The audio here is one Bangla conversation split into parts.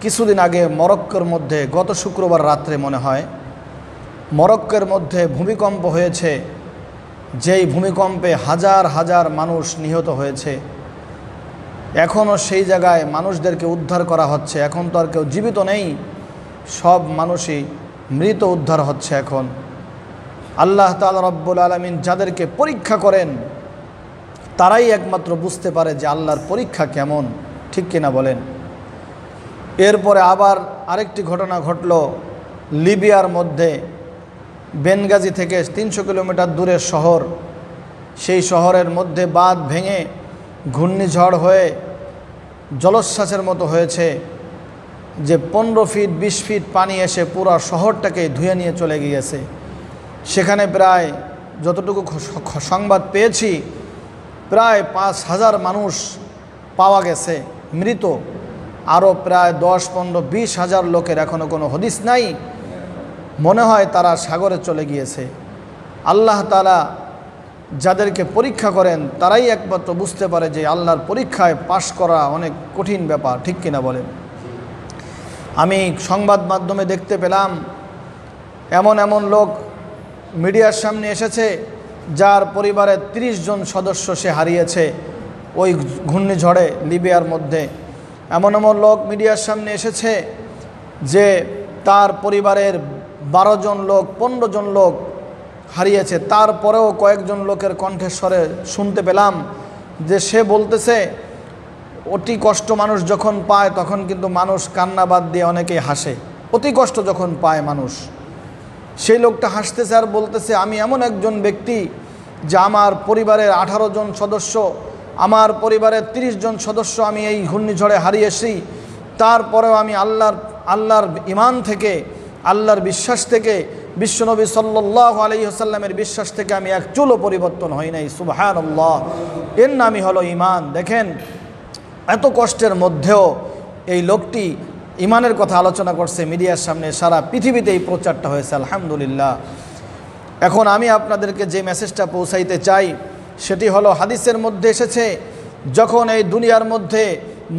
কিছুদিন আগে মরক্কোর মধ্যে গত শুক্রবার রাত্রে মনে হয় মরক্কোর মধ্যে ভূমিকম্প হয়েছে। যেই ভূমিকম্পে হাজার হাজার মানুষ নিহত হয়েছে। এখনও সেই জায়গায় মানুষদেরকে উদ্ধার করা হচ্ছে। এখন তো আর কেউ জীবিত নেই, সব মানুষই মৃত উদ্ধার হচ্ছে। এখন আল্লাহ তাআলা রব্বুল আলামিন যাদেরকে পরীক্ষা করেন তারাই একমাত্র বুঝতে পারে যে আল্লাহর পরীক্ষা কেমন, ঠিক কিনা বলেন। এরপরে আবার আরেকটি ঘটনা ঘটল লিবিয়ার মধ্যে, বেনগাজি থেকে 300 কিলোমিটার দূরের শহর। সেই শহরের মধ্যে বাঁধ ভেঙে ঘূর্ণিঝড় হয়ে জলোচ্ছ্বাসের মতো হয়েছে, যে 15 ফিট 20 ফিট পানি এসে পুরো শহরটাকে ধুয়ে নিয়ে চলে গিয়েছে। সেখানে প্রায় যতটুকু সংবাদ পেয়েছি প্রায় 5000 মানুষ পাওয়া গেছে মৃত। আরও প্রায় 10, 15, 20 হাজার লোকের এখনও কোনো হদিস নাই, মনে হয় তারা সাগরে চলে গিয়েছে। আল্লাহ তাআলা যাদেরকে পরীক্ষা করেন তারাই একমাত্র বুঝতে পারে যে আল্লাহর পরীক্ষায় পাশ করা অনেক কঠিন ব্যাপার, ঠিক কিনা বলেন। আমি সংবাদ মাধ্যমে দেখতে পেলাম এমন এমন লোক মিডিয়ার সামনে এসেছে যার পরিবারের 30 জন সদস্য সে হারিয়েছে ওই ঘূর্ণিঝড়ে লিবিয়ার মধ্যে। এমন এমন লোক মিডিয়ার সামনে এসেছে যে তার পরিবারের 12 জন লোক 15 জন লোক হারিয়েছে। তারপরেও কয়েকজন লোকের কণ্ঠস্বরে শুনতে পেলাম যে সে বলতেছে অতি কষ্ট মানুষ যখন পায় তখন কিন্তু মানুষ কান্না বাদ দিয়ে অনেকেই হাসে। অতি কষ্ট যখন পায় মানুষ, সেই লোকটা হাসতেছে আর বলতেছে আমি এমন একজন ব্যক্তি যে আমার পরিবারের 18 জন সদস্য, আমার পরিবারের 30 জন সদস্য আমি এই ঘূর্ণিঝড়ে হারিয়েছি। তারপরেও আমি আল্লাহর ঈমান থেকে, আল্লাহর বিশ্বাস থেকে, বিশ্বনবী সাল্লাল্লাহু আলাইহি ওয়াসাল্লামের বিশ্বাস থেকে আমি এক চুলও পরিবর্তন হই নাই। সুবহানাল্লাহ, এর নামই হলো ঈমান। দেখেন এত কষ্টের মধ্যেও এই লোকটি ঈমানের কথা আলোচনা করছে মিডিয়ার সামনে, সারা পৃথিবীতে এই প্রচারটা হয়েছে, আলহামদুলিল্লাহ। এখন আমি আপনাদেরকে যে মেসেজটা পৌঁছাইতে চাই সেটি হলো হাদিসের মধ্যে এসেছে যখন এই দুনিয়ার মধ্যে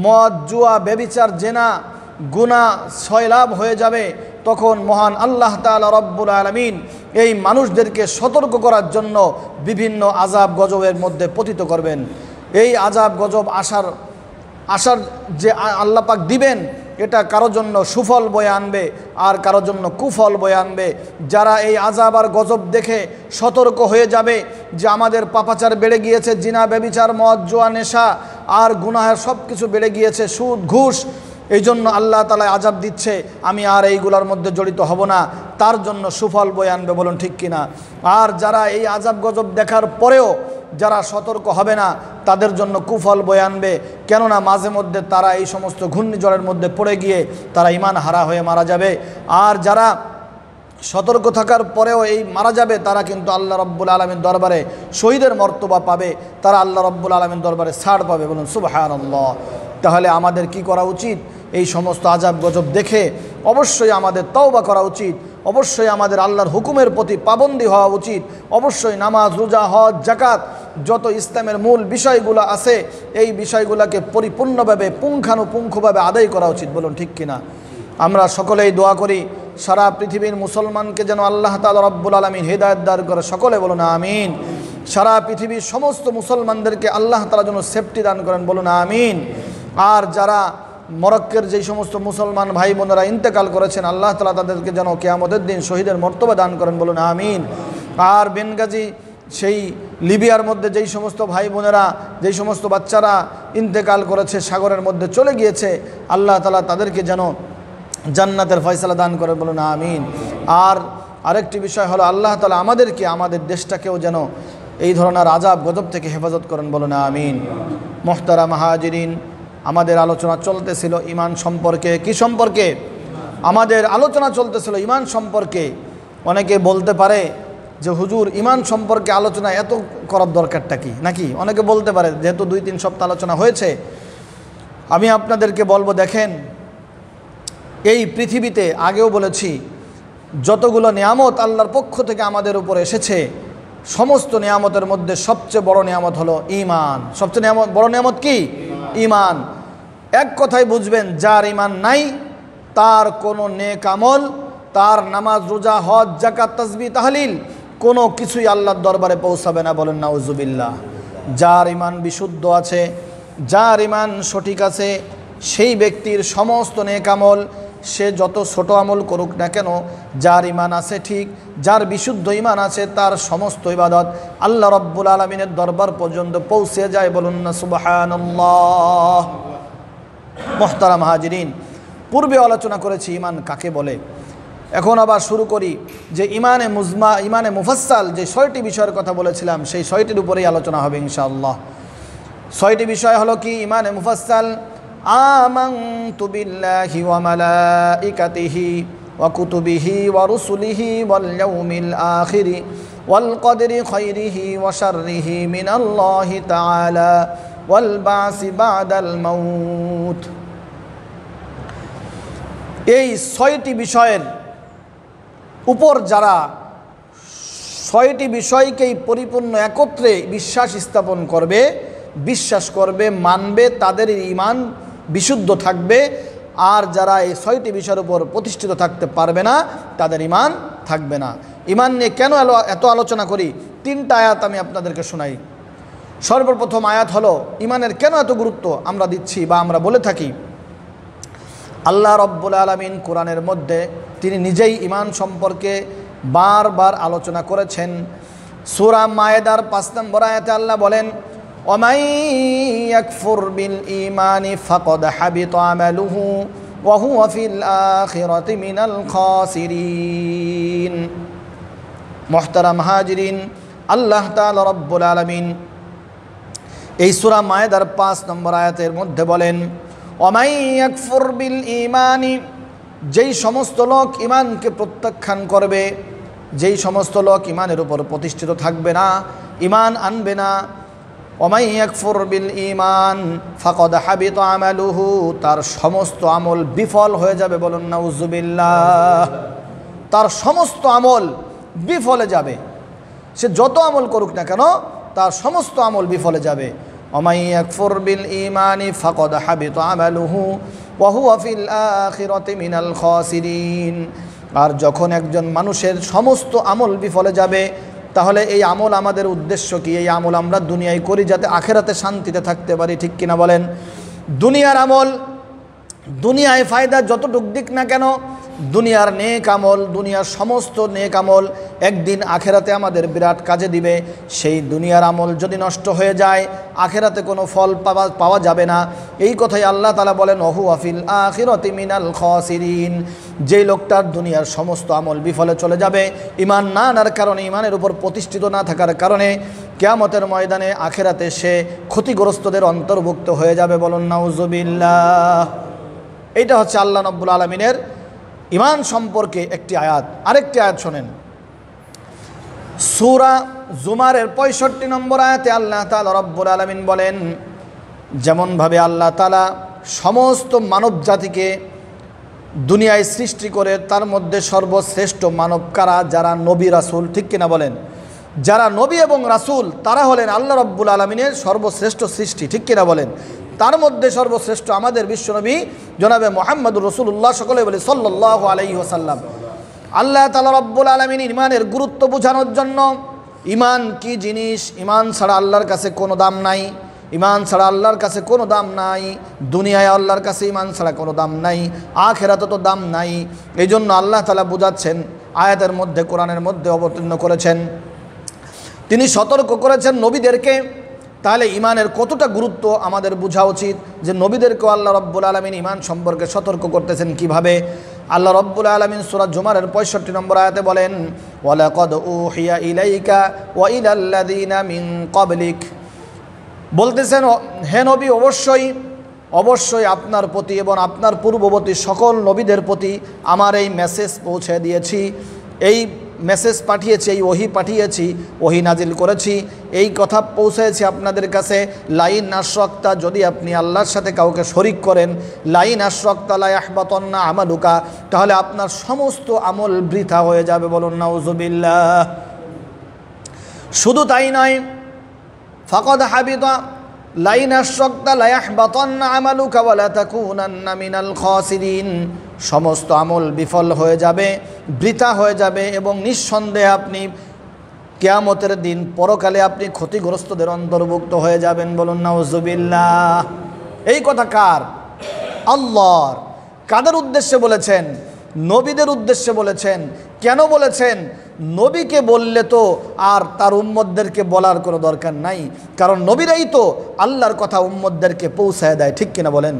মদ, জুয়া, ব্যভিচার, জেনা, গুনাহ সয়লাভ হয়ে যাবে তখন মহান আল্লাহ তাআলা রব্বুল আলামিন এই মানুষদেরকে সতর্ক করার জন্য বিভিন্ন আযাব গজবের মধ্যে পতিত করবেন। এই আযাব গজব আসার যে আল্লাহ পাক দিবেন এটা কারো জন্য সুফল বয়ে আনবে আর কারো জন্য কুফল বয়ে আনবে। যারা এই আযাব আর গজব দেখে সতর্ক হয়ে যাবে যে আমাদের পাপাচার বেড়ে গিয়েছে, জিনা, ব্যভিচার, মদ, জুয়া, নেশা আর গুনাহের সব কিছু বেড়ে গিয়েছে, সুদ, ঘুষ, এই জন্য আল্লাহ তাআলা আযাব দিচ্ছে, আমি আর এইগুলোর মধ্যে জড়িত হব না, তার জন্য সুফল বয়ে আনবে। বলুন ঠিক কিনা। আর যারা এই আযাব গজব দেখার পরেও যারা সতর্ক হবে না তাদের জন্য কুফল বয়ে আনবে, কেননা মাঝে মধ্যে তারা এই সমস্ত ঘূর্ণিঝড়ের মধ্যে পড়ে গিয়ে তারা ঈমান হারা হয়ে মারা যাবে। আর যারা সতর্ক থাকার পরেও এই মারা যাবে তারা কিন্তু আল্লাহ রব্বুল আলামিনের দরবারে শহীদের মর্তবা পাবে, তারা আল্লাহ রব্বুল আলামিনের দরবারে ছাড় পাবে। বলুন সুবহানাল্লাহ। তাহলে আমাদের কি করা উচিত? এই সমস্ত আযাব গজব দেখে অবশ্যই আমাদের তওবা করা উচিত, অবশ্যই আমাদের আল্লাহর হুকুমের প্রতি পাবন্দী হওয়া উচিত, অবশ্যই নামাজ, রোজা, হজ, যাকাত যত ইসলামের মূল বিষয়গুলো আছে এই বিষয়গুলোকে পরিপূর্ণভাবে পুঙ্খানুপুঙ্খভাবে আদায় করা উচিত। বলুন ঠিক কিনা। আমরা সকলেই দোয়া করি সারা পৃথিবীর মুসলমানকে যেন আল্লাহ তাআলা রব্বুল আলামিন হেদায়েত দান করে, সকলে বলুন আমিন। সারা পৃথিবীর সমস্ত মুসলমানদেরকে আল্লাহ তাআলা যেন সেফটি দান করেন, বলুন আমিন। আর যারা মরক্কোর যেই সমস্ত মুসলমান ভাই বোনেরা ইন্তেকাল করেছেন আল্লাহ তাআলা তাদেরকে যেন কিয়ামতের দিন শহীদের মর্তবা দান করেন, বলুন আমিন। আর বেনগাজি সেই লিবিয়ার মধ্যে যেই সমস্ত ভাই বোনেরা, যেই সমস্ত বাচ্চারা ইন্তেকাল করেছে, সাগরের মধ্যে চলে গিয়েছে, আল্লাহ তাআলা তাদেরকে যেন জান্নাতের ফয়সালা দান করেন, বলুন আমিন। আর আরেকটি বিষয় হলো আল্লাহ তাআলা আমাদেরকে, আমাদের দেশটাকেও যেন এই ধরনের আযাব গজব থেকে হেফাজত করেন, বলুন আমিন। মুহতারাম হাজিরিন, আমাদের আলোচনা চলতেছিল ঈমান সম্পর্কে। কি সম্পর্কে? আমাদের আলোচনা চলতেছিল ঈমান সম্পর্কে। অনেকে বলতে পারে যে হুজুর ঈমান সম্পর্কে আলোচনা এত করার দরকারটা কি, নাকি? অনেকে বলতে পারে, যেহেতু 2-3 সপ্তাহ আলোচনা হয়েছে। আমি আপনাদেরকে বলবো, দেখেন এই পৃথিবীতে আগেও বলেছি যতগুলো নিয়ামত আল্লাহর পক্ষ থেকে আমাদের উপর এসেছে সমস্ত নিয়ামতের মধ্যে সবচেয়ে বড় নিয়ামত হলো ঈমান। সবচেয়ে বড় নিয়ামত কি? ঈমান। এক কথায় বুঝবেন, যার ঈমান নাই তার কোনো নেক আমল, তার নামাজ রোজা হজ যাকাত তাসবিহ তাহলিল কোনো কিছুই আল্লাহর দরবারে পৌঁছাবে না। বলেন নাউজুবিল্লাহ। যার ঈমান বিশুদ্ধ আছে, যার ঈমান সঠিক আছে, সেই ব্যক্তির সমস্ত নেক আমল, সে যত ছোট আমল করুক না কেন, যার ঈমান আছে ঠিক, যার বিশুদ্ধ ঈমান আছে, তার সমস্ত ইবাদত আল্লাহ রাব্বুল আলামিনের দরবার পর্যন্ত পৌঁছে যায়। বলুন না সুবহানাল্লাহ। মুহতারাম হাজিরিন, পূর্বে আলোচনা করেছি ঈমান কাকে বলে। এখন আবার শুরু করি যে ঈমানে মুজমা, ঈমানে মুফাসসাল যে 6টি বিষয়ের কথা বলেছিলাম, সেই 6টির উপরেই আলোচনা হবে ইনশাআল্লাহ। 6টি বিষয় হলো কি? ঈমানে মুফাসসাল: আমানতু বিল্লাহি ওয়া মালাইকাতিহি ওয়া কুতুবিহি ওয়া রুসুলিহি ওয়াল ইয়াউমিল আখিরি ওয়াল কদরি খাইরিহি ওয়া শাররিহি মিনাল্লাহি তাআলা ওয়াল বাসি বাদাল মাউত। এই 6টি বিষয়ের উপর যারা 6টি বিষয়কেই পরিপূর্ণ একত্রে বিশ্বাস স্থাপন করবে, বিশ্বাস করবে, মানবে, তাদের ঈমান বিশুদ্ধ থাকবে। আর যারা এই 6টি বিষয়ের উপর প্রতিষ্ঠিত থাকতে পারবে না, তাদের ঈমান থাকবে না। ঈমান নিয়ে কেন এত আলোচনা করি? 3টা আয়াত আমি আপনাদেরকে শোনাই। সর্বপ্রথম আয়াত হলো, ঈমানের কেন এত গুরুত্ব আমরা দিচ্ছি বা আমরা বলে থাকি। আল্লাহ রব্বুল আলামিন কোরআনের মধ্যে তিনি নিজেই ঈমান সম্পর্কে বারবার আলোচনা করেছেন। সূরা মায়েদার 5 নম্বর আয়াতে আল্লাহ বলেন, ওয়ামান ইয়াকফুর বিল ঈমানি ফাকাদ হাবিতা আমালুহু ওয়া হুয়া ফিল আখিরাতি মিনাল খাসিরিন। মুহতারাম হাজিরিন, আল্লাহ তাআলা রব্বুল আলামিন এই সূরা মায়েদার 5 নম্বর আয়াতের মধ্যে বলেন, ওয়ামান ইয়াকফুর বিল ঈমানি, যেই সমস্ত লোক ঈমানকে প্রত্যাখ্যান করবে, যেই সমস্ত লোক ঈমানের উপর প্রতিষ্ঠিত থাকবে না, ঈমান আনবে না, ওয়ামান ইয়াকফুর বিল ঈমান ফাকাদ হাবিতা আমালুহু, তার সমস্ত আমল বিফল হয়ে যাবে। বলুন নাউজুবিল্লাহ। তার সমস্ত আমল বিফলে যাবে। সে যত আমল করুক না কেন, তার সমস্ত আমল বিফলে যাবে। ওয়ামান ইয়াকফুর বিল ঈমানি ফাকাদ হাবিতা আমালুহু ওয়া হুয়া ফিল আখিরাতি মিনাল খাসিরিন। আর যখন একজন মানুষের সমস্ত আমল বিফলে যাবে, তাহলে এই আমল আমাদের উদ্দেশ্য কি? এই আমল আমরা দুনিয়ায় করি যাতে আখেরাতে শান্তিতে থাকতে পারি, ঠিক কিনা বলেন? দুনিয়ার আমল, দুনিয়ায় ফায়দা যতটুক দিক না কেন, দুনিয়ার নেক আমল, দুনিয়ার সমস্ত নেক আমল একদিন আখেরাতে আমাদের বিরাট কাজে দিবে। সেই দুনিয়ার আমল যদি নষ্ট হয়ে যায়, আখেরাতে কোনো ফল পাওয়া যাবে না। এই কথাই আল্লাহ তাআলা বলেন, ওহু আফিল আখিরাতি মিনাল খাসিরিন। যেই লোকটার দুনিয়ার সমস্ত আমল বিফলে চলে যাবে, ঈমান না আনার কারণে, ঈমানের উপর প্রতিষ্ঠিত না থাকার কারণে, কিয়ামতের ময়দানে আখেরাতে সে ক্ষতিগ্রস্তদের অন্তর্ভুক্ত হয়ে যাবে। বলুন নাউজুবিল্লাহ। এইটা হচ্ছে আল্লাহ রাব্বুল আলামিনের ঈমান সম্পর্কে একটি আয়াত। আরেকটি আয়াত শোনেন, সূরা জুমারের 65 নম্বর আয়াতে আল্লাহ তাআলা রব্বুল আলামিন বলেন, যেমনভাবে আল্লাহ তাআলা সমস্ত মানব জাতিকে দুনিয়ায় সৃষ্টি করে, তার মধ্যে সর্বশ্রেষ্ঠ মানব কারা? যারা নবী রাসূল, ঠিক কিনা বলেন? যারা নবী এবং রাসূল, তারা হলেন আল্লাহ রাব্বুল আলামিনের সর্বশ্রেষ্ঠ সৃষ্টি, ঠিক কিনা বলেন? তার মধ্যে সর্বশ্রেষ্ঠ আমাদের বিশ্বনবী জনাবে মুহাম্মদুর রাসূলুল্লাহ, সকলে বলি সাল্লাল্লাহু আলাইহি ওয়াসাল্লাম। আল্লাহ তাআলা রব্বুল আলামিন ঈমানের গুরুত্ব বোঝানোর জন্য, ঈমান কি জিনিস, ঈমান ছাড়া আল্লাহর কাছে কোনো দাম নাই, ঈমান ছাড়া আল্লাহর কাছে কোনো দাম নাই, দুনিয়ায় আল্লাহর কাছে ঈমান ছাড়া কোনো দাম নাই, আখিরাতে তো দাম নাই। এই জন্য আল্লাহ তাআলা বোঝাচ্ছেন, আয়াতের মধ্যে, কোরআনের মধ্যে অবতীর্ণ করেছেন, তিনি সতর্ক করেছেন নবীদেরকে। তাহলে ঈমানের কতটা গুরুত্ব আমাদের বোঝা উচিত, যে নবীদেরকেও আল্লাহ রব্বুল আলামিন ঈমান সম্পর্কে সতর্ক করতেছেন কিভাবে। আল্লাহ রব্বুল আলামিন সূরা জুমারের 65 নম্বর আয়াতে বলেন, ওয়ালাকাদ উহিয়া ইলাইকা ওয়া ইলাল্লাযিনা মিন ক্বাবলিক, বলতেছেন হে নবী, অবশ্যই আপনার প্রতি এবং আপনার পূর্ববর্তী সকল নবীদের প্রতি আমার এই মেসেজ পৌঁছে দিয়েছি, এই মেসেজ পাঠিয়েছি, এই ওহি পাঠিয়েছি, ওহি নাজিল করেছি, এই কথা পৌঁছেছি আপনাদের কাছে। লাইন আশরাকতা, যদি আপনি আল্লাহর সাথে কাউকে শরিক করেন, লাইন আশরাকতা লা ইয়াহবাতান্না আমালুকা, তাহলে আপনার সমস্ত আমল বৃথা হয়ে যাবে। বলুন নাউজুবিল্লাহ। শুধু তাই নয়, ফাকাদ হাবিতা, লাইন আশরাকতা লায়াহবাতান্না আমালুকা ওয়া লাতাকুনান্না মিনাল খাসিরিন, সমস্ত আমল বিফল হয়ে যাবে, বৃথা হয়ে যাবে এবং নিঃসন্দেহে আপনি কিয়ামতের দিন পরকালে আপনি ক্ষতিগ্রস্তদের অন্তর্ভুক্ত হয়ে যাবেন। বলুন নাউজুবিল্লাহ। এই কথা কার? আল্লাহর। কাদের উদ্দেশ্যে বলেছেন? নবীদের উদ্দেশ্যে বলেছেন। কেন বলেছেন? নবীকে বললে তো আর তার উম্মতদেরকে বলার কোনো দরকার নাই, কারণ নবীরাই তো আল্লাহর কথা উম্মতদেরকে পৌঁছায় দেয়, ঠিক কিনা বলেন?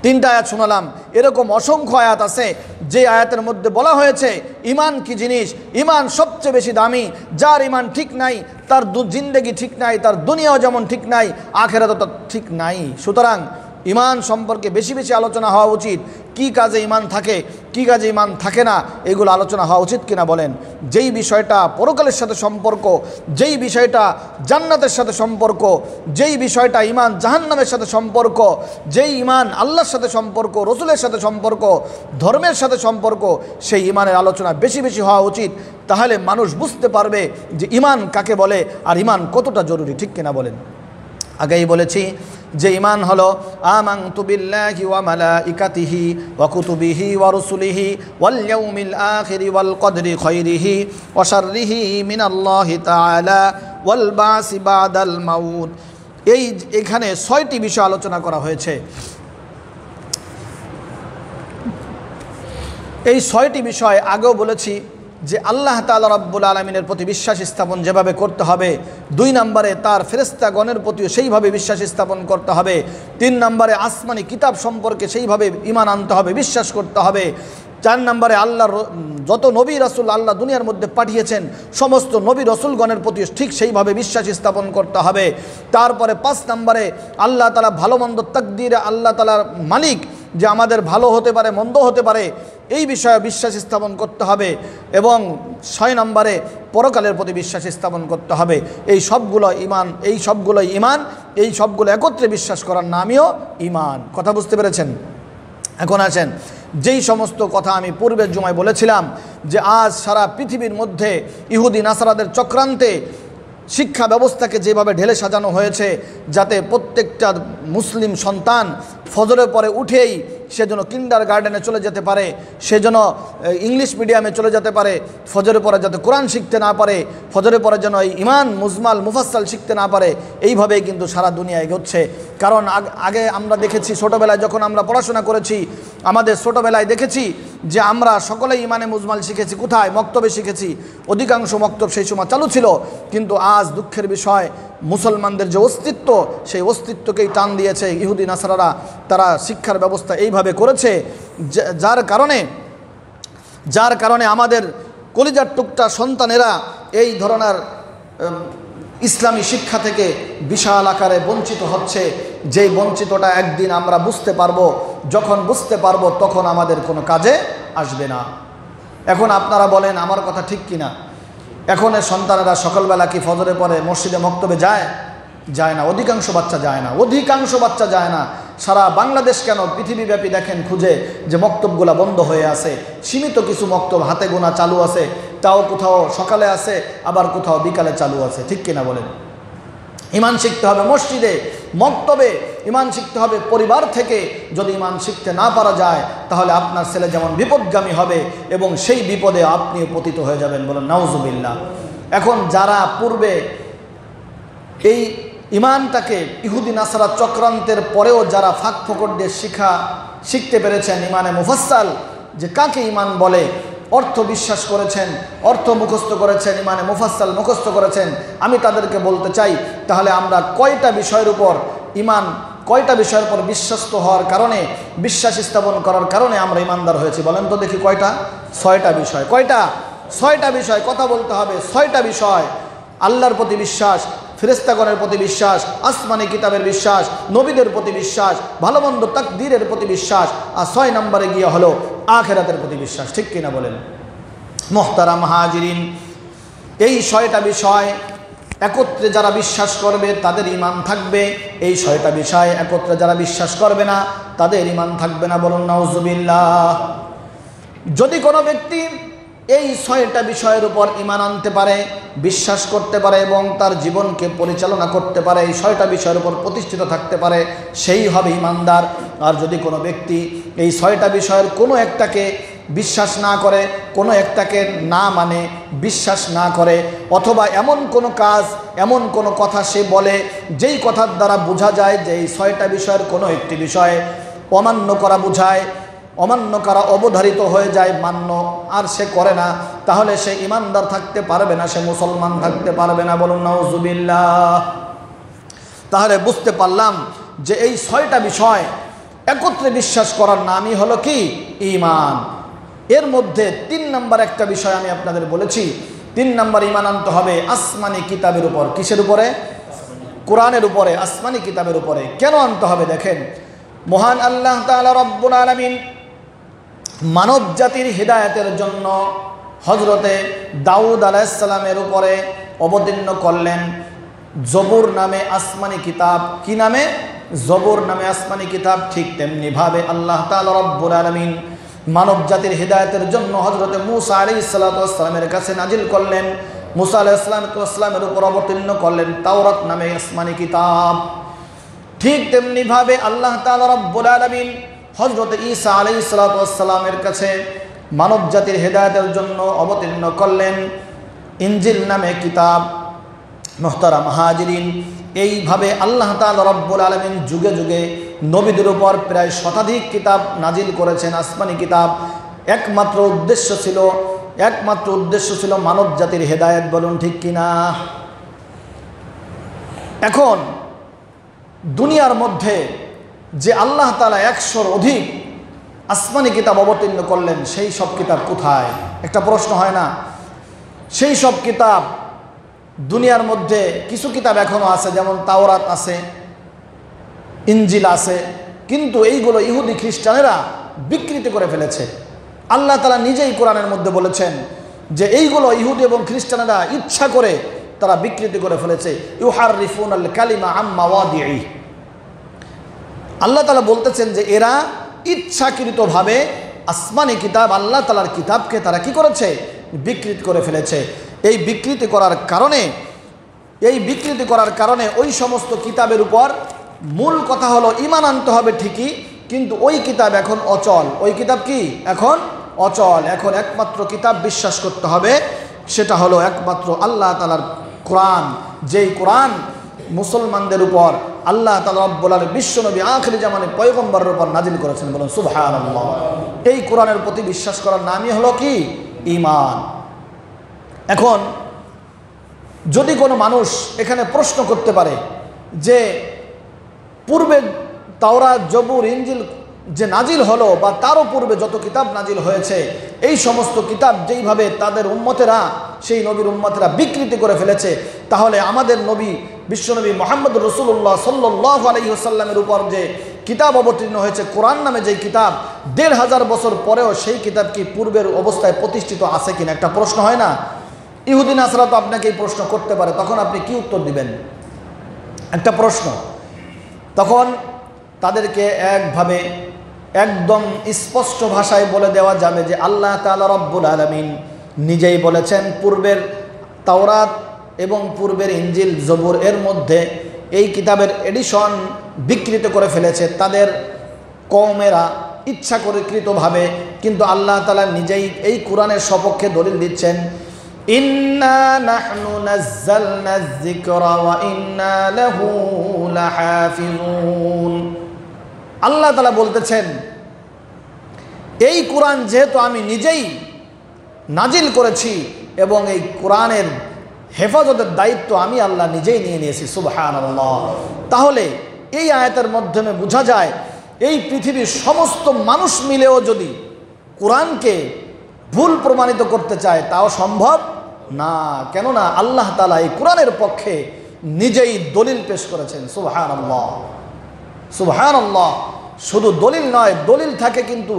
3টা আয়াত শোনালাম, এরকম অসংখ্য আয়াত আছে যে আয়াতের মধ্যে বলা হয়েছে ইমান কি জিনিস। ইমান সবচেয়ে বেশি দামি। যার ইমান ঠিক নাই তার জিন্দেগি ঠিক নাই, তার দুনিয়াও যেমন ঠিক নাই, আখেরাতও তো ঠিক নাই। সুতরাং ইমান সম্পর্কে বেশি বেশি আলোচনা হওয়া উচিত। কি কাজে ইমান থাকে, কি কাজে ইমান থাকে না, এগুলো আলোচনা হওয়া উচিত কিনা বলেন? যেই বিষয়টা পরকালের সাথে সম্পর্ক, যেই বিষয়টা জান্নাতের সাথে সম্পর্ক, যেই বিষয়টা ইমান জাহান্নামের সাথে সম্পর্ক, যেই ইমান আল্লাহর সাথে সম্পর্ক, রসুলের সাথে সম্পর্ক, ধর্মের সাথে সম্পর্ক, সেই ইমানের আলোচনা বেশি বেশি হওয়া উচিত। তাহলে মানুষ বুঝতে পারবে যে ইমান কাকে বলে আর ইমান কতটা জরুরি, ঠিক কিনা বলেন? আগেই বলেছি যে ইমান হলো আমানতু বিল্লাহি ওয়া মালাইকাতিহি ওয়া কুতুবিহি ওয়া রুসুলিহি ওয়াল ইয়াউমিল আখিরি ওয়াল কদরি খায়রিহি ওয়া শাররিহি মিনাল্লাহি তাআলা ওয়াল বাসি বাদাল মাউত। এখানে 6টি বিষয় আলোচনা করা হয়েছে। এই 6টি বিষয় আগেও বলেছি যে আল্লাহ তাআলা রব্বুল আলামিনের প্রতি বিশ্বাস স্থাপন যেভাবে করতে হবে, 2 নম্বরে তার ফেরেশতাগণের প্রতিও সেইভাবে বিশ্বাস স্থাপন করতে হবে, 3 নম্বরে আসমানি কিতাব সম্পর্কে সেইভাবে ঈমান আনতে হবে, বিশ্বাস করতে হবে, 4 নম্বরে আল্লাহর যত নবী রাসূল আল্লাহ দুনিয়ার মধ্যে পাঠিয়েছেন সমস্ত নবী রাসূলগণের প্রতি ঠিক সেইভাবে বিশ্বাস স্থাপন করতে হবে। তারপরে 5 নম্বরে আল্লাহ তাআলা ভালো মন্দ তাকদীরে আল্লাহ তাআলার মালিক, যে আমাদের ভালো হতে পারে মন্দ হতে পারে, এই বিষয়ে বিশ্বাস স্থাপন করতে হবে। এবং 6 নম্বরে পরকালের প্রতি বিশ্বাস স্থাপন করতে হবে। এই সবগুলো ইমান, এই সবগুলোই ইমান, এই সবগুলো একত্রে বিশ্বাস করার নামইও ইমান। কথা বুঝতে পেরেছেন? এখন আসেন, যেই সমস্ত কথা আমি পূর্বের জুমায় বলেছিলাম যে আজ সারা পৃথিবীর মধ্যে ইহুদি নাসারাদের চক্রান্তে শিক্ষা ব্যবস্থাকে যেভাবে ঢেলে সাজানো হয়েছে যাতে প্রত্যেকটা মুসলিম সন্তান ফজরের পরে উঠেই সে যেন কিন্ডারগার্টেনে চলে যেতে পারে, সে যেন ইংলিশ মিডিয়ামে চলে যেতে পারে, ফজরের পরে যাতে কোরআন শিখতে না পারে, ফজরের পরে যেন এই ইমান মুজমাল মুফাসসাল শিখতে না পারে, এইভাবেই কিন্তু সারা দুনিয়া এগোচ্ছে। কারণ আগে আমরা দেখেছি ছোটোবেলায় যখন আমরা পড়াশোনা করেছি, আমাদের ছোটোবেলায় দেখেছি যে আমরা সকলেই ইমানে মুজমাল শিখেছি। কোথায়? মক্তবে শিখেছি। অধিকাংশ মক্তব সেই সময় চালু ছিল। কিন্তু আজ দুঃখের বিষয় মুসলমানদের যে অস্তিত্ব, সেই অস্তিত্বকেই টান দিয়েছে ইহুদি নাসারারা। তারা শিক্ষার ব্যবস্থা এইভাবে করেছে যার কারণে আমাদের কলিজার টুকটা সন্তানেরা এই ধরনের ইসলামী শিক্ষা থেকে বিশাল আকারে বঞ্চিত হচ্ছে। যেই বঞ্চিতটা একদিন আমরা বুঝতে পারবো, যখন বুঝতে পারবো তখন আমাদের কোনো কাজে আসবে না। এখন আপনারা বলেন আমার কথা ঠিক কিনা? এখনের সন্তানেরা সকালবেলা কি ফজরের পরে মসজিদে মক্তবে যায় না? অধিকাংশ বাচ্চা যায় না, অধিকাংশ বাচ্চা যায় না। সারা বাংলাদেশ কেন পৃথিবীব্যাপী দেখেন খুঁজে যে মক্তবগুলা বন্ধ হয়ে আছে। সীমিত কিছু মক্তব হাতে গোনা চালু আছে, তাও কোথাও সকালে আছে, আবার কোথাও বিকালে চালু আছে, ঠিক কিনা বলেন? ইমান শিখতে হবে মসজিদে, মক্তবে, ইমান শিখতে হবে পরিবার থেকে। যদি ইমান শিখতে না পারা যায় তাহলে আপনার ছেলে যেমন বিপদগামী হবে এবং সেই বিপদে আপনিও পতিত হয়ে যাবেন। বলেন নাউজুবিল্লাহ। এখন যারা পূর্বে এই ইমানটাকে ইহুদি নাসারা চক্রান্তের পরেও যারা ফাঁক ফোকর দিয়ে শিখতে পেরেছেন ইমানে মুফাসসাল, যে কাকে ইমান বলে, অর্থ বিশ্বাস করেছেন, অর্থ মুখস্থ করেছেন, ইমানে মুফাসসাল মুখস্থ করেছেন, আমি তাদেরকে বলতে চাই তাহলে আমরা কয়টা বিষয়ের উপর ইমান, কয়টা বিষয়ের উপর বিশ্বস্ত হওয়ার কারণে, বিশ্বাস স্থাপন করার কারণে আমরা ইমানদার হয়েছি? বলেন তো দেখি কয়টা? 6টা বিষয়। কয়টা? 6টা বিষয়। কথা বলতে হবে। 6টা বিষয়। আল্লাহর প্রতি বিশ্বাস, ফেরেশতাগণের প্রতি বিশ্বাস, আসমানি কিতাবের বিশ্বাস, নবীদের প্রতি বিশ্বাস, ভালো মন্দ তাকদীরের প্রতি বিশ্বাস, আর 6 নম্বরে গিয়ে হলো আখিরাতের প্রতি বিশ্বাস, ঠিক কিনা বলেন? মুহতারাম হাজিরিন, এই 6টা বিষয় একত্রে যারা বিশ্বাস করবে তাদের ঈমান থাকবে। এই 6টা বিষয় একত্রে যারা বিশ্বাস করবে না তাদের ঈমান থাকবে না। বলুন নাউজুবিল্লাহ। যদি কোনো ব্যক্তি এই 6টা বিষয়ের উপর ঈমান আনতে পারে, বিশ্বাস করতে পারে এবং তার জীবনকে পরিচালনা করতে পারে, এই 6টা বিষয়ের উপর প্রতিষ্ঠিত থাকতে পারে, সেই হবে ঈমানদার। আর যদি কোনো ব্যক্তি এই 6টা বিষয়ের কোনো একটাকে বিশ্বাস না করে, কোনো একটাকে না মানে, বিশ্বাস না করে, অথবা এমন কোনো কাজ, এমন কোনো কথা সে বলে যেই কথার দ্বারা বোঝা যায় যে এই 6টা বিষয়ের কোনো একটি বিষয়ে অমান্য করা বোঝায়, অমান্য করা অবধারিত হয়ে যায়, মান্য আর সে করে না, তাহলে সে ঈমানদার থাকতে পারবে না, সে মুসলমান থাকতে পারবে না। বলুন নাউজুবিল্লাহ। তাহলে বুঝতে পারলাম যে এই 6টা বিষয় একত্রে বিশ্বাস করার নামই হলো কি? ঈমান। এর মধ্যে 3 নম্বর একটা বিষয় আমি আপনাদের বলেছি, 3 নম্বর ঈমান আনতে হবে আসমানি কিতাবের উপর। কিসের উপরে? কোরআনের উপরে, আসমানি কিতাবের উপরে। কেন আনতে হবে? দেখেন, মহান আল্লাহ তাআলা রব্বুল আলামিন মানব জাতির হিদায়াতের জন্য হযরতে দাউদ আলাইহিস সালামের উপরে অবতীর্ণ করলেন জবুর নামে আসমানি কিতাব। কি নামে? জবুর নামে আসমানি কিতাব। ঠিক তেমনি ভাবে আল্লাহ তাআলা রব্বুল আলামিন মানব জাতির হিদায়াতের জন্য হযরতে মূসা আলাইহিস সালাতু ওয়াস সালামের কাছে নাজিল করলেন, মূসা আলাইহিস সালামের উপর অবতীর্ণ করলেন তাওরাত নামে আসমানি কিতাব। ঠিক তেমনি ভাবে আল্লাহ তাআলা রব্বুল আলামিন হযরত ঈসা আলাইহিস সালাতু ওয়াস সালামের কাছে মানব জাতির হেদায়েতের জন্য অবতীর্ণ করলেন ইনজিল নামে কিতাব। মুহতারাম হাজিরিন, এইভাবে আল্লাহ তাআলা রব্বুল আলামিন যুগে যুগে নবীদের উপর প্রায় শতাধিক কিতাব নাজিল করেছেন, আসমানি কিতাব। একমাত্র উদ্দেশ্য ছিল মানব জাতির হেদায়েত। বলুন ঠিক কিনা? এখন দুনিয়ার মধ্যে যে আল্লাহ তাআলা 100-র অধিক আসমানি কিতাব অবতীর্ণ করলেন, সেই সব কিতাব কোথায়? একটা প্রশ্ন হয় না? সেই সব কিতাব দুনিয়ার মধ্যে কিছু কিতাব এখনও আছে, যেমন তাওরাত আছে, ইনজিল আছে, কিন্তু এইগুলো ইহুদি খ্রিস্টানেরা বিকৃতি করে ফেলেছে। আল্লাহ তাআলা নিজেই কোরআনের মধ্যে বলেছেন যে এইগুলো ইহুদি এবং খ্রিস্টানেরা ইচ্ছা করে তারা বিকৃতি করে ফেলেছে। ইউহাররিফুনাল কালিমা আম মাওয়াদিহি। আল্লাহ তাআলা বলতেছেন যে এরা ইচ্ছাকৃতভাবে আসমানি কিতাব, আল্লাহ তাআলার কিতাবকে তারা কি করেছে? বিকৃতি করে ফেলেছে। এই বিকৃতি করার কারণে ওই সমস্ত কিতাবের উপর মূল কথা হলো ঈমান আনতে হবে ঠিকই, কিন্তু ওই কিতাব এখন অচল। ওই কিতাব কি? এখন অচল। এখন একমাত্র কিতাব বিশ্বাস করতে হবে, সেটা হলো একমাত্র আল্লাহ তাআলার কোরআন। যেই কোরআন মুসলমানদের উপর আল্লাহ তাআলা রব্বুল আলামিন বিশ্বনবী আখিরি জামানে পয়গম্বরের উপর নাজিল করেছেন। বলুন সুবহানাল্লাহ। এই কোরআনের প্রতি বিশ্বাস করার নামই হলো কি? ঈমান। এখন যদি কোনো মানুষ এখানে প্রশ্ন করতে পারে যে পূর্বে তাওরাত, জবুর, ইনজিল যে নাজিল হলো বা তারও পূর্বে যত কিতাব নাজিল হয়েছে, এই সমস্ত কিতাব যেইভাবে তাদের উম্মতেরা, সেই নবীর উম্মতেরা বিকৃতি করে ফেলেছে, তাহলে আমাদের নবী বিশ্বনবী মুহাম্মদ রাসূলুল্লাহ সাল্লাল্লাহু আলাইহি ওয়াসাল্লামের উপর যে কিতাব অবতীর্ণ হয়েছে, কোরআন নামে যেই কিতাব, ১৫০০ বছর পরেও সেই কিতাব কি পূর্বের অবস্থায় প্রতিষ্ঠিত আছে কিনা? একটা প্রশ্ন হয় না? ইহুদি নাসরা তো আপনাকে এই প্রশ্ন করতে পারে, তখন আপনি কি উত্তর দিবেন? একটা প্রশ্ন। তখন তাদেরকে একভাবে একদম স্পষ্ট ভাষায় বলে দেওয়া যাবে যে আল্লাহ তাআলা রব্বুল আলামিন নিজেই বলেছেন পূর্বের তাওরাত এবং পূর্বের ইনজিল, জবুর এর মধ্যে এই কিতাবের এডিশন বিকৃত করে ফেলেছে তাদের কওমেরা ইচ্ছাকৃতভাবে, কিন্তু আল্লাহ তাআলা নিজেই এই কোরআনের সপক্ষে দলিল দিচ্ছেন, ইন্না নাহনু নাযালনা যিকরা ওয়া ইন্না লাহু লাহাফিজুন। আল্লাহ তাআলা বলতেছেন এই কোরআন যেহেতু আমি নিজেই নাজিল করেছি এবং এই কোরআনের হেফাজতের দায়িত্ব আমি আল্লাহ নিজেই নিয়ে নিয়েছি। সুবহানাল্লাহ। তাহলে এই আয়াতের মাধ্যমে বোঝা যায় এই পৃথিবীর সমস্ত মানুষ মিলেও যদি কোরআনকে ভুল প্রমাণিত করতে চায় তাও সম্ভব না। কেননা আল্লাহ তাআলা এই কোরআনের পক্ষে নিজেই দলিল পেশ করেছেন। সুবহানাল্লাহ, সুবহানাল্লাহ। শুধু দলিল নয়, দলিল থাকে, কিন্তু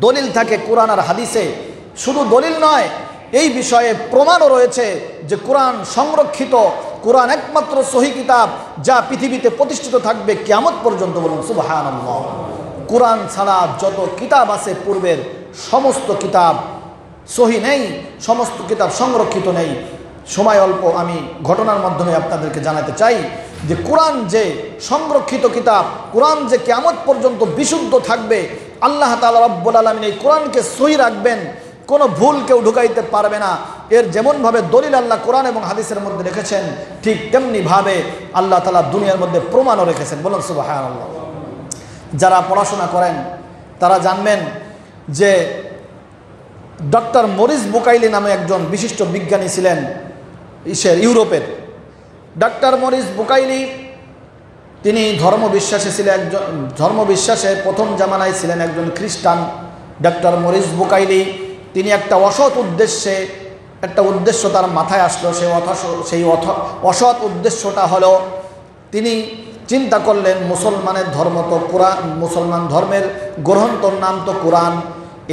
দলিল থাকে কোরআন আর হাদিসে। শুধু দলিল নয়, এই বিষয়ে প্রমাণও রয়েছে যে কোরআন সংরক্ষিত, কোরআন একমাত্র সহি কিতাব যা পৃথিবীতে প্রতিষ্ঠিত থাকবে কিয়ামত পর্যন্ত। বলুন সুবহানাল্লাহ। কোরআন ছাড়া যত কিতাব আছে পূর্বের সমস্ত কিতাব সহি নেই, সমস্ত কিতাব সংরক্ষিত নেই। সময় অল্প, আমি ঘটনার মাধ্যমে আপনাদেরকে জানাতে চাই যে কোরআন যে সংরক্ষিত কিতাব, কোরআন যে কিয়ামত পর্যন্ত বিশুদ্ধ থাকবে, আল্লাহ তাআলা রব্বুল আলামিন এই কোরআনকে সহি রাখবেন, কোনো ভুল কেউ ঢুকাইতে পারবে না। এর যেমনভাবে দলিল আল্লাহ কোরআন এবং হাদিসের মধ্যে রেখেছেন, ঠিক তেমনিভাবে আল্লাহ তাআলা দুনিয়ার মধ্যে প্রমাণও রেখেছেন। বলুন সুবহানাল্লাহ। যারা পড়াশোনা করেন তারা জানবেন যে ডক্টর মরিস বুকাইলি নামে একজন বিশিষ্ট বিজ্ঞানী ছিলেন ইউরোপের। ডক্টর মরিস বুকাইলি তিনি ধর্মবিশ্বাসী ছিলেন, একজন ধর্মবিশ্বাসে প্রথম জামানায় ছিলেন একজন খ্রিস্টান। ডক্টর মরিস বুকাইলি তিনি একটা অসৎ উদ্দেশ্যে, একটা উদ্দেশ্য তার মাথায় আসলো। সেই অসৎ উদ্দেশ্যটা হলো তিনি চিন্তা করলেন মুসলমানের ধর্ম তো কোরআন, মুসলমান ধর্মের গ্রন্থর নাম তো কোরআন।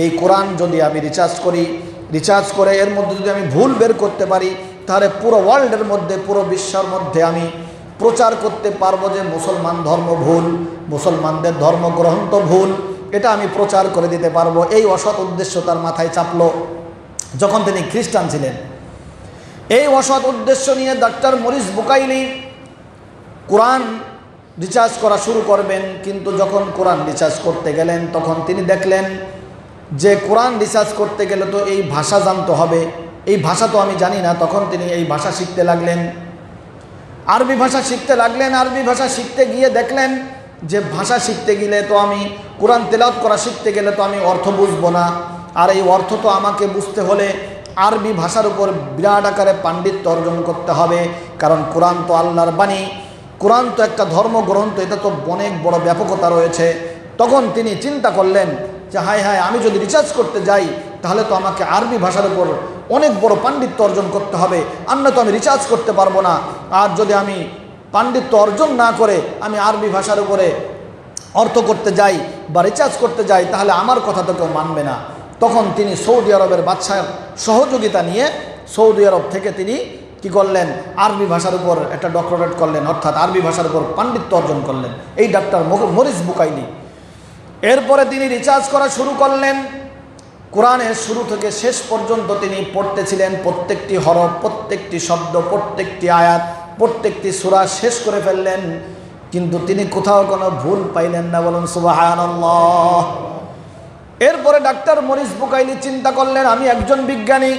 এই কোরআন যদি আমি রিসার্চ করে এর মধ্যে যদি আমি ভুল বের করতে পারি, তাহলে পুরো ওয়ার্ল্ডের মধ্যে, পুরো বিশ্বের মধ্যে আমি প্রচার করতে পারবো যে মুসলমান ধর্ম ভুল, মুসলমানদের ধর্মগ্রন্থ ভুল, এটা আমি প্রচার করে দিতে পারবো। এই অসৎ উদ্দেশ্য তার মাথায় চাপলো যখন তিনি খ্রিস্টান ছিলেন। এই অসৎ উদ্দেশ্য নিয়ে ডক্টর মরিস বুকাইলি কোরআন রিসার্চ করা শুরু করবেন। কিন্তু যখন কোরআন রিসার্চ করতে গেলেন তখন তিনি দেখলেন যে কোরআন রিসার্চ করতে গেলে তো এই ভাষা জানতে হবে, এই ভাষা তো আমি জানি না। তখন তিনি এই ভাষা শিখতে লাগলেন, আরবি ভাষা শিখতে লাগলেন। আরবি ভাষা শিখতে গিয়ে দেখলেন যে ভাষা শিখতে গেলে তো আমি, কোরআন তেলাওয়াত করা শিখতে গেলে তো আমি অর্থ বুঝবো না, আর এই অর্থ তো আমাকে বুঝতে হলে আরবি ভাষার উপর বিরাট আকারে পাণ্ডিত্য অর্জন করতে হবে, কারণ কোরআন তো আল্লাহর বাণী, কোরআন তো একটা ধর্মগ্রন্থ, এটা তো অনেক বড় ব্যাপকতা রয়েছে। তখন তিনি চিন্তা করলেন যে হায় হায়, আমি যদি রিসার্চ করতে যাই তাহলে তো আমাকে আরবি ভাষার উপর অনেক বড় পাণ্ডিত্য অর্জন করতে হবে, আর না তো আমি রিসার্চ করতে পারবো না। আর যদি আমি পাণ্ডিত্য অর্জন না করে আমি আরবি ভাষার উপরে অর্থ করতে যাই বা রিসার্চ করতে যাই, তাহলে আমার কথা তো কেউ মানবে না। তখন তিনি সৌদি আরবের বাদশার সহযোগিতা নিয়ে সৌদি আরব থেকে তিনি কি করলেন, আরবি ভাষার উপর একটা ডক্টরেট করলেন, অর্থাৎ আরবি ভাষার উপর পাণ্ডিত্য অর্জন করলেন এই ডক্টর মরিস বুকাইলি। এরপরে তিনি রিসার্চ করা শুরু করলেন। কোরআনের শুরু থেকে শেষ পর্যন্ত তিনি পড়তেছিলেন, প্রত্যেকটি হরফ, প্রত্যেকটি শব্দ, প্রত্যেকটি আয়াত, প্রত্যেকটি সূরা শেষ করে ফেললেন, কিন্তু তিনি কোথাও কোনো ভুল পাইলেন না। বলুন সুবহানাল্লাহ। এরপরে ডাক্তার মরিস বুকাইলি চিন্তা করলেন, আমি একজন বিজ্ঞানী,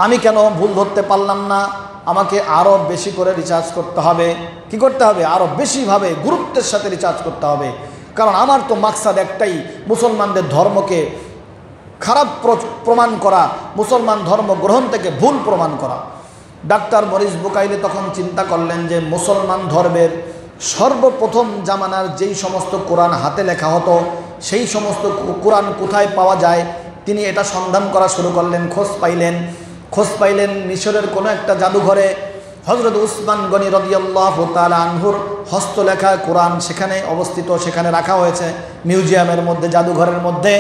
আমি কেন ভুল ধরতে পারলাম না, আমাকে আরও বেশি করে রিসার্চ করতে হবে। কি করতে হবে? আরও বেশিভাবে গুরুত্বের সাথে রিসার্চ করতে হবে, কারণ আমার তো মাকসাদ একটাই, মুসলমানদের ধর্মকে খারাপ প্রমাণ করা, মুসলমান ধর্ম গ্রহণ থেকে ভুল প্রমাণ করা। ডাক্তার মরিস বুকাইলি তখন চিন্তা করলেন যে মুসলমান ধর্মের সর্বপ্রথম জামানার যেই সমস্ত কোরআন হাতে লেখা হতো, সেই সমস্ত কোরআন কোথায় পাওয়া যায় তিনি এটা সন্ধান করা শুরু করলেন। খোঁজ পাইলেন মিশরের কোনো একটা জাদুঘরে হযরত উসমান গনি রাদিয়াল্লাহু তাআলা আনহুর হস্তলেখা কোরআন সেখানে অবস্থিত, সেখানে রাখা হয়েছে মিউজিয়ামের মধ্যে, জাদুঘরের মধ্যে।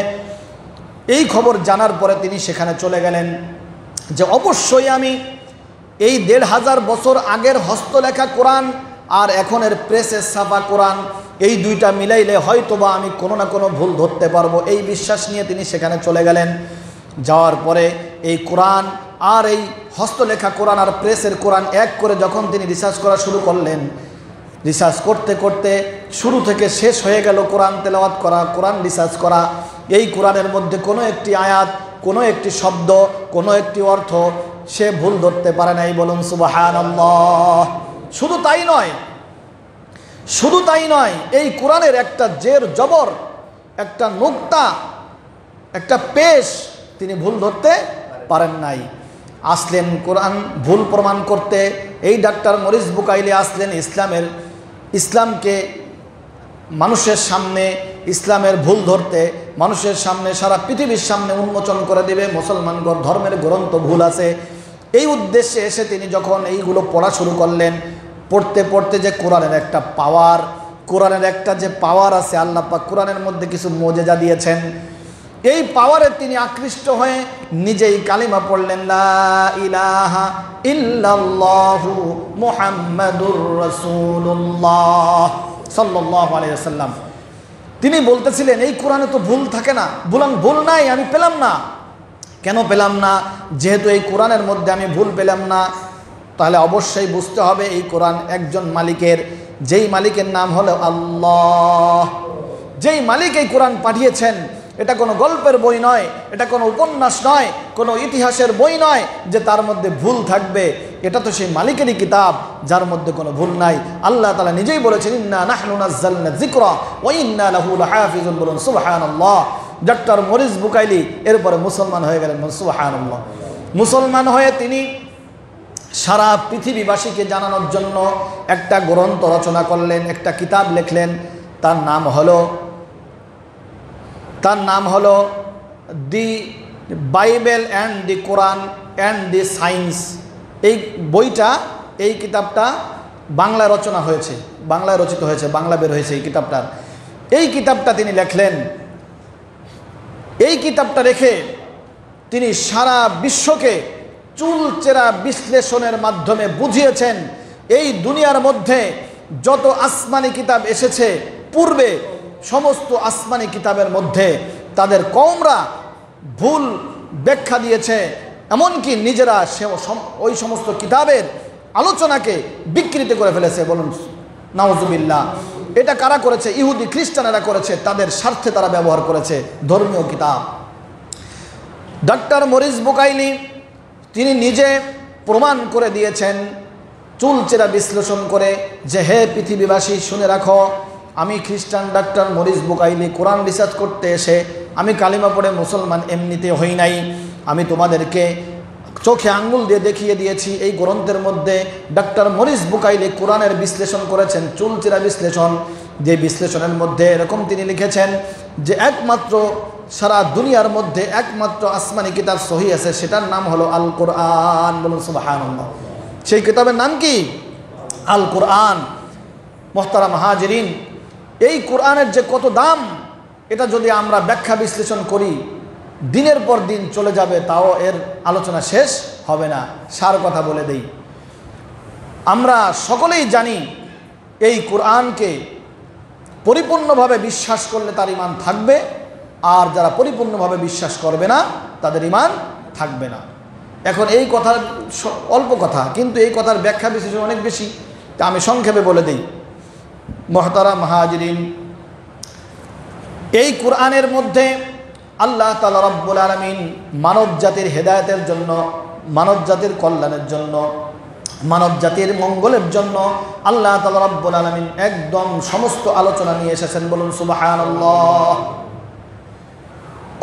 এই খবর জানার পরে তিনি সেখানে চলে গেলেন যে অবশ্যই আমি এই ১৫০০ বছর আগের হস্তলেখা কোরআন আর এখনের প্রেসের ছাপা কোরআন, এই দুইটা মিলাইলে হয়তোবা আমি কোনো না কোনো ভুল ধরতে পারবো, এই বিশ্বাস নিয়ে তিনি সেখানে চলে গেলেন। যাওয়ার পরে এই কোরআন আর এই হস্তলেখা কোরআন আর প্রেসের কোরআন এক করে যখন তিনি রিসার্চ করা শুরু করলেন, রিসার্চ করতে করতে শুরু থেকে শেষ হয়ে গেল কোরআন তেলাওয়াত করা, কোরআন রিসার্চ করা। এই কোরআনের মধ্যে কোনো একটি আয়াত, কোনো একটি শব্দ, কোনো একটি অর্থ সে ভুল ধরতে পারে নাই। বলুন সুবহানাল্লাহ। শুধু তাই নয়, এই কোরআনের একটা জের জবর, একটা নুক্তা, একটা পেশ তিনি ভুল ধরতে পারেন নাই। আসলেন কোরআন ভুল প্রমাণ করতে, এই ডাক্তার মরিস বুকাইলি আসলেন ইসলামকে মানুষের সামনে, ইসলামের ভুল ধরতে মানুষের সামনে, সারা পৃথিবীর সামনে উন্মোচন করে দেবে মুসলমান ধর্মের গ্রন্থ ভুল আছে। এই উদ্দেশ্যে এসে তিনি যখন এইগুলো পড়া শুরু করলেন, পড়তে পড়তে যে কোরআনের একটা পাওয়ার, কোরআনের একটা যে পাওয়ার আছে, আল্লাহ পাক কোরআনের মধ্যে কিছু মুজিজা দিয়েছেন, এই পাওয়ারে তিনি আকৃষ্ট হয়ে নিজেই কালিমা পড়লেন, লা ইলাহা ইল্লাল্লাহু মুহাম্মাদুর রাসূলুল্লাহ সাল্লাল্লাহু আলাইহি ওয়াসাল্লাম। তিনি বলতেছিলেন এই কোরআনে তো ভুল থাকে না। বললাম ভুল নাই, আমি পেলাম না। কেন পেলাম না? যেহেতু এই কোরআনের মধ্যে আমি ভুল পেলাম না, তাহলে অবশ্যই বুঝতে হবে এই কোরআন একজন মালিকের, যেই মালিকের নাম হলো আল্লাহ। যেই মালিক এই কোরআন পাঠিয়েছেন, এটা কোনো গল্পের বই নয়, এটা কোনো উপন্যাস নয়, কোনো ইতিহাসের বই নয় যে তার মধ্যে ভুল থাকবে। এটা তো সেই মালিকেরই কিতাব, যার মধ্যে কোনো ভুল নাই। আল্লাহ তাআলা নিজেই বলেছেন, ইন্না নাহনু নাযালনা যিকরা ওয়া ইন্না লাহু লাহাফিজুন। বলুন সুবহানাল্লাহ। ডক্টর মরিস বুকাইলি এরপরে মুসলমান হয়ে গেলেন। সুবহানাল্লাহ। মুসলমান হয়ে তিনি সারা পৃথিবীবাসীকে জানানোর জন্য একটা গ্রন্থ রচনা করলেন, একটা কিতাব লিখলেন। তার নাম হলো দি Bible and the Quran and the science. এই বইটা, এই কিতাবটা বাংলায় রচনা হয়েছে, বাংলায় রচিত হয়েছে, বাংলা বের হয়েছে এই কিতাবটার। এই কিতাবটা তিনি লেখলেন। এই কিতাবটা রেখে তিনি সারা বিশ্বকে চুলচেরা বিশ্লেষণের মাধ্যমে বুঝিয়েছেন এই দুনিয়ার মধ্যে যত আসমানি কিতাব এসেছে পূর্বে, সমস্ত আসমানি কিতাবের মধ্যে তাদের কওমরা ভুল ব্যাখ্যা দিয়েছে, এমনকি নিজেরা ওই সমস্ত কিতাবের আলোচনাকে বিকৃত করে ফেলেছে। বলুন নাউজুবিল্লাহ। এটা কারা করেছে? ইহুদি খ্রিস্টানেরা করেছে, তাদের স্বার্থে তারা ব্যবহার করেছে ধর্মীয় কিতাব। ডক্টর মরিস বুকাইলি তিনি নিজে প্রমাণ করে দিয়েছেন চুলচেরা বিশ্লেষণ করে যে, হে পৃথিবীবাসী শুনে রাখো, আমি খ্রিস্টান ডক্টর মরিস বুকাইলি কোরআন রিসার্চ করতে এসে আমি কালিমা পড়ে মুসলমান এমনিতে হই নাই। আমি তোমাদেরকে চোখে আঙ্গুল দিয়ে দেখিয়ে দিয়েছি এই গ্রন্থের মধ্যে ডক্টর মরিস বুকাইলি কোরআনের বিশ্লেষণ করেছেন, চুলচেরা বিশ্লেষণ। যে বিশ্লেষণের মধ্যে এরকম তিনি লিখেছেন যে একমাত্র সারা দুনিয়ার মধ্যে একমাত্র আসমানি কিতাব সহি আছে, সেটার নাম হলো আল কোরআন। বলুন সুবহানাল্লাহ। সেই কিতাবের নাম কি? আল কোরআন। মুহতারাম হাজিরিন, এই কোরআনের যে কত দাম, এটা যদি আমরা ব্যাখ্যা বিশ্লেষণ করি দিনের পর দিন চলে যাবে, তাও এর আলোচনা শেষ হবে না। সার কথা বলে দেই, আমরা সকলেই জানি এই কোরআনকে পরিপূর্ণভাবে বিশ্বাস করলে তার ঈমান থাকবে, আর যারা পরিপূর্ণভাবে বিশ্বাস করবে না তাদের ঈমান থাকবে না। এখন এই কথার অল্প কথা, কিন্তু এই কথার ব্যাখ্যা বিশ্লেষণ অনেক বেশি, তা আমি সংক্ষেপে বলে দিই। মুহতারাম হাজিরিন, এই কোরআনের মধ্যে আল্লাহ তাআলা রব্বুল আলামিন মানব জাতির হেদায়েতের জন্য, মানব জাতির কল্যাণের জন্য, মানব জাতির মঙ্গলের জন্য আল্লাহ তাআলা রব্বুল আলামিন একদম সমস্ত আলোচনা নিয়ে এসেছেন। বলুন সুবহানাল্লাহ।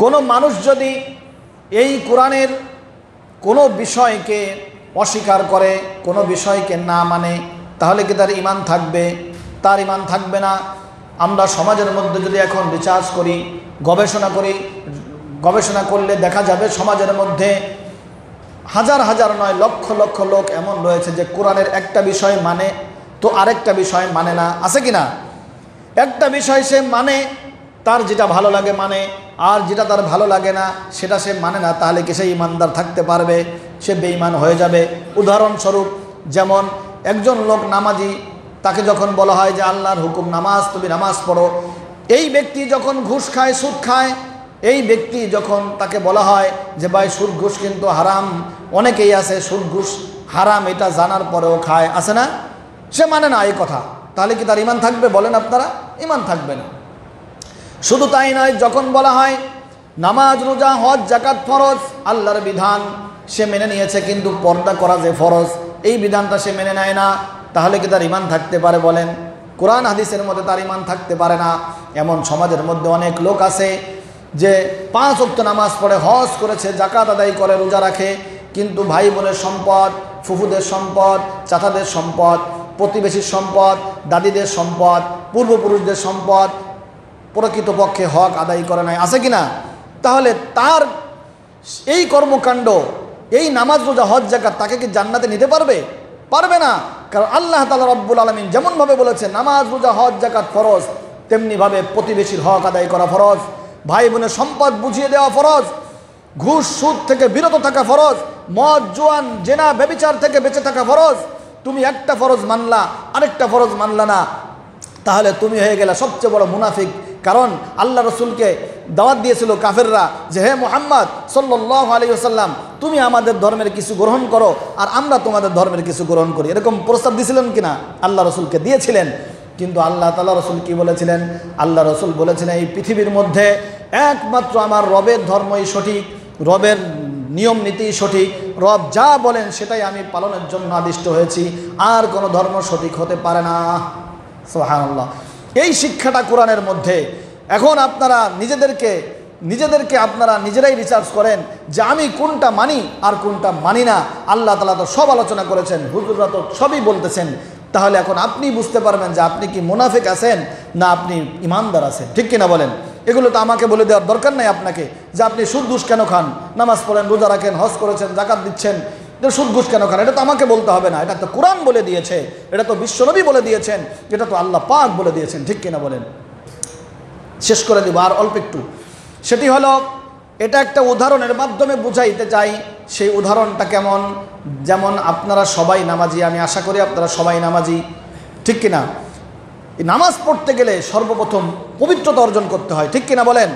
কোনো মানুষ যদি এই কোরআনের কোনো বিষয়কে অস্বীকার করে, কোনো বিষয়কে না মানে, তাহলে কি তার ঈমান থাকবে? তার ঈমান থাকবে না। আমরা সমাজের মধ্যে যদি এখন রিসার্চ করি, গবেষণা করলে দেখা যাবে সমাজের মধ্যে হাজার হাজার নয় লক্ষ লক্ষ লোক এমন রয়েছে যে কোরআনের একটা বিষয় মানে তো আরেকটা বিষয় মানে না। আছে কি না? একটা বিষয় সে মানে, তার যেটা ভালো লাগে মানে, আর যেটা তার ভালো লাগে না সেটা সে মানে না। তাহলে কি সে ঈমানদার থাকতে পারবে? সে বেঈমান হয়ে যাবে। উদাহরণস্বরূপ, যেমন একজন লোক নামাজি, তাকে যখন বলা হয় যে আল্লাহর হুকুম নামাজ, তুমি নামাজ পড়ো, এই ব্যক্তি যখন ঘুষ খায়, সুদ খায়, এই ব্যক্তি যখন তাকে বলা হয় যে ভাই সুদ ঘুষ কিন্তু হারাম, অনেকেই আছে সুদ ঘুষ হারাম এটা জানার পরেও খায়, আছে না? সে মানে না এই কথা, তাহলে কি তার ঈমান থাকবে? বলেন আপনারা, ঈমান থাকবে না। শুধু তাই নয়, যখন বলা হয় নামাজ, রোজা, হজ, যাকাত ফরজ, আল্লাহর বিধান সে মেনে নিয়েছে, কিন্তু পর্দা করা যে ফরজ এই বিধানটা সে মেনে নেয় না, তাহলে কি তার ঈমান থাকতে পারে? বলেন। কোরআন হাদিসের মধ্যে তার ঈমান থাকতে পারে না। এমন সমাজের মধ্যে অনেক লোক আছে যে 5 ওয়াক্ত নামাজ পড়ে, হজ করেছে, যাকাত আদায় করে, রোজা রাখে, কিন্তু ভাই বোনের সম্পদ, ফুফুদের সম্পদ, চাচাদের সম্পদ, প্রতিবেশীর সম্পদ, দাদিদের সম্পদ, পূর্বপুরুষদের সম্পদ প্রকৃতপক্ষে হক আদায় করে নাই। আছে কি না? তাহলে তার এই কর্মকাণ্ড, এই নামাজ, রোজা, হজ, যাকাত তাকে কি জান্নাতে নিতে পারবে? পারবে না। কারণ আল্লাহ তাআলা রব্বুল আলামিন যেমনভাবে বলেছে নামাজ, রোজা, হজ, যাকাত ফরজ, তেমনিভাবে প্রতিবেশীর হক আদায় করা ফরজ, ভাই বোনের সম্পদ বুঝিয়ে দেওয়া ফরজ, ঘুষ সুদ থেকে বিরত থাকা ফরজ, মদ, জুয়ান, জেনা, ব্যভিচার থেকে বেঁচে থাকা ফরজ। তুমি একটা ফরজ মানলা, আরেকটা ফরজ মানলা না, তাহলে তুমি হয়ে গেলে সবচেয়ে বড় মুনাফিক, কারণ আল্লাহ রসুলকে দাওয়াত দিয়েছিল কাফেররা যে হে মুহাম্মদ সাল্লাল্লাহু আলাইহি ওয়াসাল্লাম, তুমি আমাদের ধর্মের কিছু গ্রহণ করো আর আমরা তোমাদের ধর্মের কিছু গ্রহণ করি। এরকম প্রস্তাব দিয়েছিলেন কিনা? আল্লাহ রসুলকে দিয়েছিলেন। কিন্তু আল্লাহ তাআলা রসুল কি বলেছিলেন? আল্লাহ রসুল বলেছিলেন এই পৃথিবীর মধ্যে একমাত্র আমার রবের ধর্মই সঠিক, রবের নিয়ম নীতি সঠিক, রব যা বলেন সেটাই আমি পালনের জন্য আদিষ্ট হয়েছি, আর কোনো ধর্ম সঠিক হতে পারে না। সুবহানাল্লাহ। এই শিক্ষাটা কোরআনের মধ্যে। এখন আপনারা নিজেদেরকে আপনারা নিজেরাই রিসার্চ করেন যে আমি কোনটা মানি আর কোনটা মানি না। আল্লাহ তাআলা তো সব আলোচনা করেছেন, হুজুররা তো সবই বলতেছেন। তাহলে এখন আপনি বুঝতে পারবেন যে আপনি কি মুনাফিক আছেন না আপনি ইমানদার আছেন, ঠিক কিনা বলেন? এগুলো তো আমাকে বলে দেওয়ার দরকার নাই আপনাকে যে আপনি সুদ ঘুষ কেন খান, নামাজ পড়েন, রোজা রাখেন, হজ করেছেন, যাকাত দিচ্ছেন, সুদ ঘুষ কেন খান, এটা তো আমাকে বলতে হবে না। এটা তো কোরআন বলে দিয়েছে, এটা তো বিশ্বনবী বলে দিয়েছেন, এটা তো আল্লাহ পাক বলে দিয়েছেন, ঠিক কিনা বলেন? শেষ করে দিব আর অল্প একটু। সেটি হলো, এটা একটা উদাহরণের মাধ্যমে বুঝাইতে চাই। সেই উদাহরণটা কেমন? যেমন আপনারা সবাই নামাজি, আমি আশা করি আপনারা সবাই নামাজি, ঠিক কিনা? নামাজ পড়তে গেলে সর্বপ্রথম পবিত্রতা অর্জন করতে হয়, ঠিক কিনা বলেন?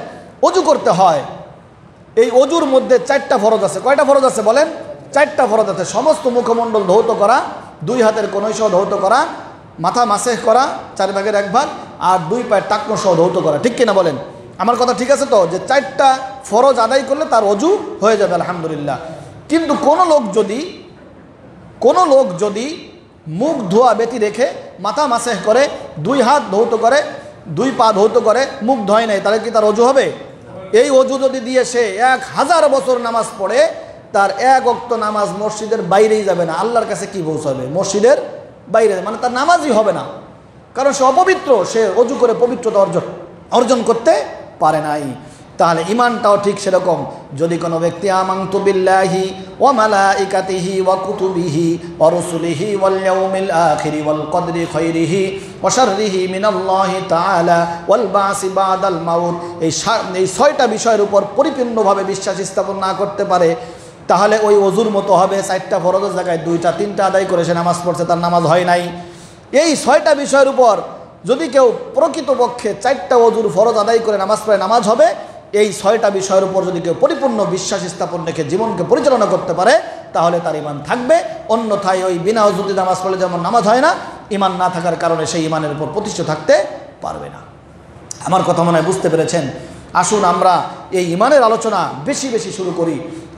অজু করতে হয়। এই অজুর মধ্যে 4টা ফরজ আছে। কয়টা ফরজ আছে বলেন? 4টা ফরজ আছে। সমস্ত মুখমণ্ডল ধৌত করা, 2 হাতের কনুই সহ ধৌত করা, মাথা মাসেহ করা 4 ভাগের 1 ভাগ, আর 2 পায়ের টাকনো সহ ধৌত করা, ঠিক কিনা বলেন? আমার কথা ঠিক আছে তো? যে 4টা ফরজ আদায় করলে তার অজু হয়ে যাবে, আলহামদুলিল্লাহ। কিন্তু কোনো লোক যদি মুখ ধোয়া ব্যতি রেখে মাথা মাসেহ করে, 2 হাত ধৌত করে, 2 পা ধৌত করে, মুখ ধোয় নাই, তাহলে কি তার অজু হবে? এই অজু যদি দিয়ে সে 1000 বছর নামাজ পড়ে, তার 1 ওয়াক্ত নামাজ মসজিদের বাইরেই যাবে না। আল্লাহর কাছে কি পৌঁছাবে? মসজিদের বাইরে, মানে তার নামাজই হবে না, কারণ সে অপবিত্র। সে অজু করে পবিত্রতা অর্জন করতে পারে নাই। তাহলে ইমানটাও ঠিক সেরকম। যদি কোনো ব্যক্তি আমানতু বিল্লাহি ওয়া মালাইকাতিহি ওয়া কুতুবিহি ওয়া রুসুলিহি ওয়াল ইয়াউমিল আখিরি ওয়াল কদরি খাইরিহি ওয়া শাররিহি মিনাল্লাহি তাআলা ওয়াল বাসি বাদাল মাউত, এই 6টা বিষয়ের উপর পরিপূর্ণভাবে বিশ্বাস স্থাপন না করতে পারে, তাহলে ওই অজুর মতো হবে। 4টা ফরজের জায়গায় 2টা 3টা আদায় করে সে নামাজ পড়ছে, তার নামাজ হয় নাই। এই 6টা বিষয়ের উপর যদি কেউ প্রকৃতপক্ষে 4টা অজুর ফরজ আদায় করে নামাজ পড়ে, নামাজ হবে। এই 6টা বিষয়ের উপর যদি কেউ পরিপূর্ণ বিশ্বাস স্থাপন রেখে জীবনকে পরিচালনা করতে পারে, তাহলে তার ইমান থাকবে। অন্যথায় ওই বিনা অজুতে নামাজ পড়লে যেমন নামাজ হয় না, ইমান না থাকার কারণে সেই ইমানের উপর প্রতিষ্ঠিত থাকতে পারবে না। আমার কথা মনে হয় বুঝতে পেরেছেন। আসুন আমরা এই ইমানের আলোচনা বেশি বেশি শুরু করি।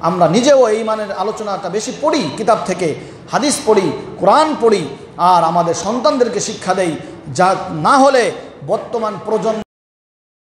আমরা নিজেও এই ইমানের আলোচনাটা বেশি পড়ি, কিতাব থেকে হাদিস পড়ি, কোরআন পড়ি, আর আমাদের সন্তানদেরকে শিক্ষা দেই। যা না হলে বর্তমান প্রজন্ম